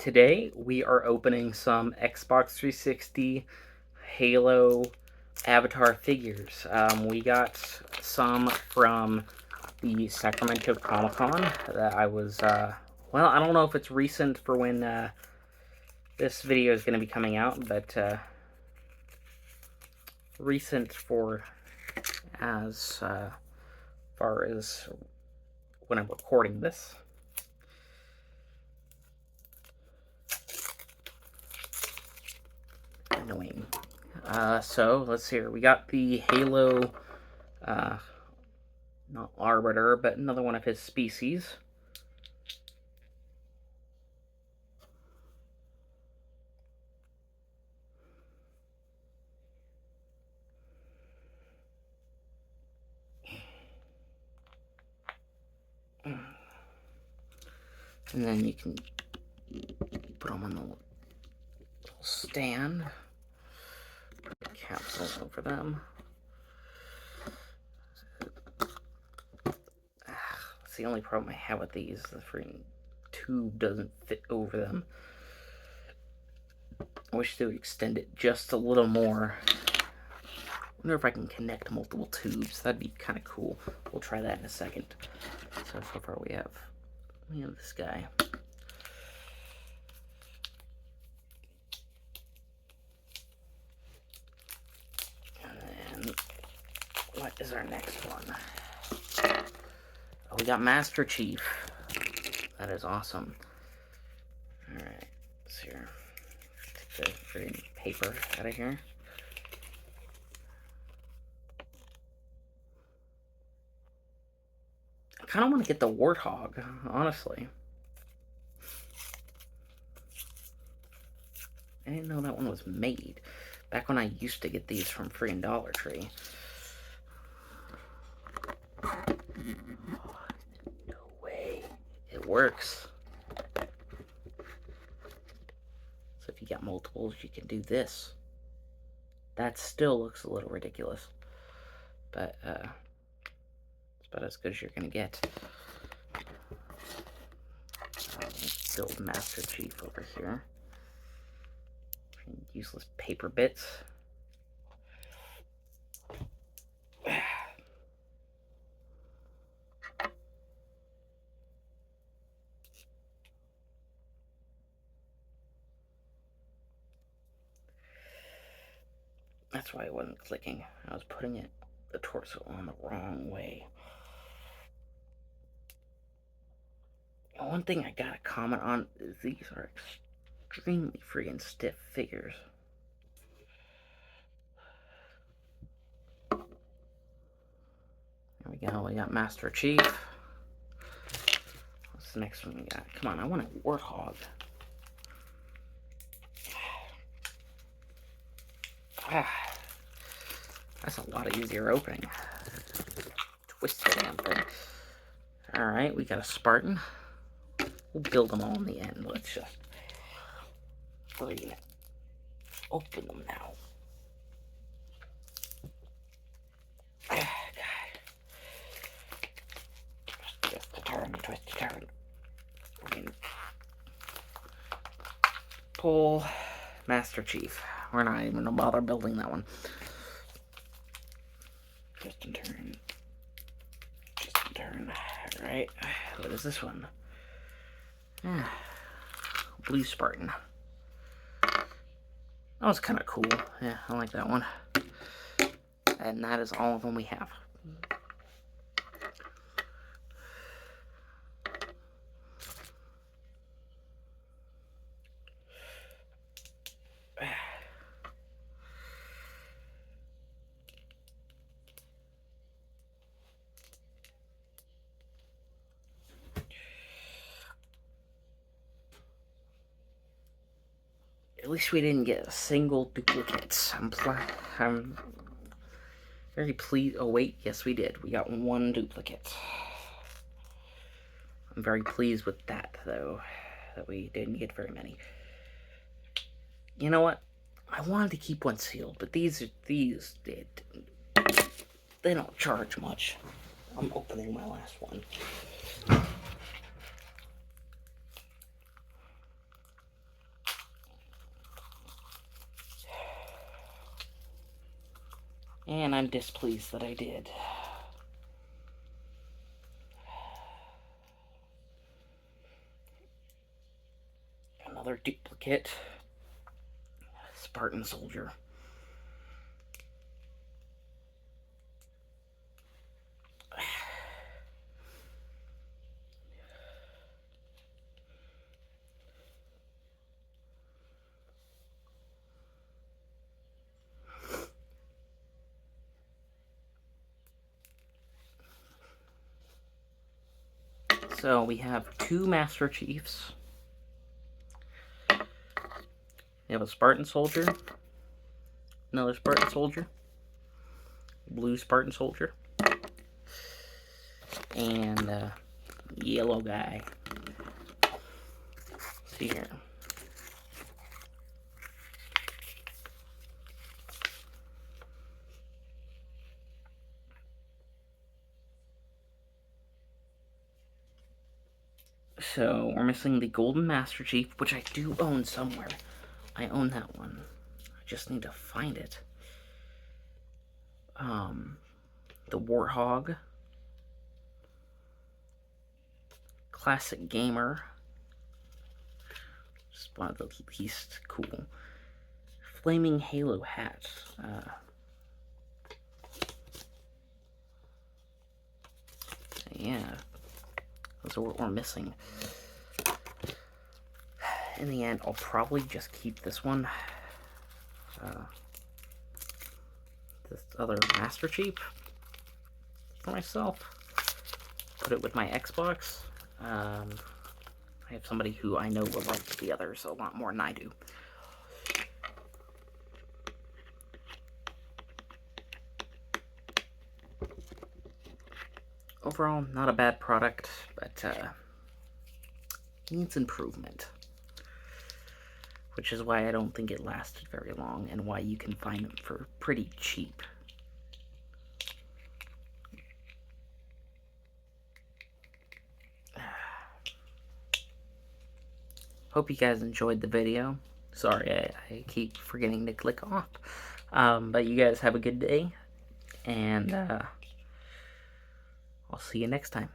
Today we are opening some Xbox 360 Halo Avatar figures. We got some from the Sacramento Comic-Con that I was, well, I don't know if it's recent for when this video is going to be coming out, but recent for as far as when I'm recording this. Annoying. So let's see here. We got the Halo, not Arbiter, but another one of his species. And then you can put them on the little stand. Put the capsule over them. That's the only problem I have with these. The freaking tube doesn't fit over them. I wish they would extend it just a little more. I wonder if I can connect multiple tubes. That'd be kind of cool. We'll try that in a second. So far we have this guy. And then what is our next one? Oh, we got Master Chief. That is awesome. Alright, let's see here. Take the freaking paper out of here. I kind of want to get the Warthog, honestly. I didn't know that one was made. Back when I used to get these from freaking Dollar Tree. No way. It works. So if you got multiples, you can do this. That still looks a little ridiculous. But, it's about as good as you're going to get. Let's build Master Chief over here. Useless paper bits. That's why it wasn't clicking. I was putting the torso on the wrong way. One thing I gotta comment on is these are extremely freaking stiff figures. There we go, we got Master Chief. What's the next one we got? Come on, I want a Warthog. That's a lot easier opening. Twist the damn thing. Alright, we got a Spartan. We'll build them all in the end. Let's just open them now. Just a turn, twist a turn. Pull Master Chief. We're not even gonna bother building that one. Just a turn. Just a turn. Alright. What is this one? Blue Spartan. That was kind of cool. Yeah, I like that one. And that is all of them we have. At least we didn't get a single duplicate. I'm very pleased. Oh wait, yes we did. We got one duplicate. I'm very pleased with that, though, that we didn't get very many. You know what? I wanted to keep one sealed, but these they don't charge much. I'm opening my last one. And I'm displeased that I did. Another duplicate. Spartan Soldier. So we have 2 Master Chiefs. We have a Spartan Soldier, another Spartan Soldier, blue Spartan Soldier, and a yellow guy. Let's see here. So we're missing the Golden Master Chief, which I do own somewhere. I own that one. I just need to find it. The Warthog, Classic Gamer, just one of the least cool. Flaming Halo hat. Yeah, those are what we're missing. In the end, I'll probably just keep this one. This other Master Chief for myself. Put it with my Xbox. I have somebody who I know will like the others a lot more than I do. Overall, not a bad product, but needs improvement. Which is why I don't think it lasted very long, and why you can find them for pretty cheap. Hope you guys enjoyed the video. Sorry, I keep forgetting to click off. But you guys have a good day, and I'll see you next time.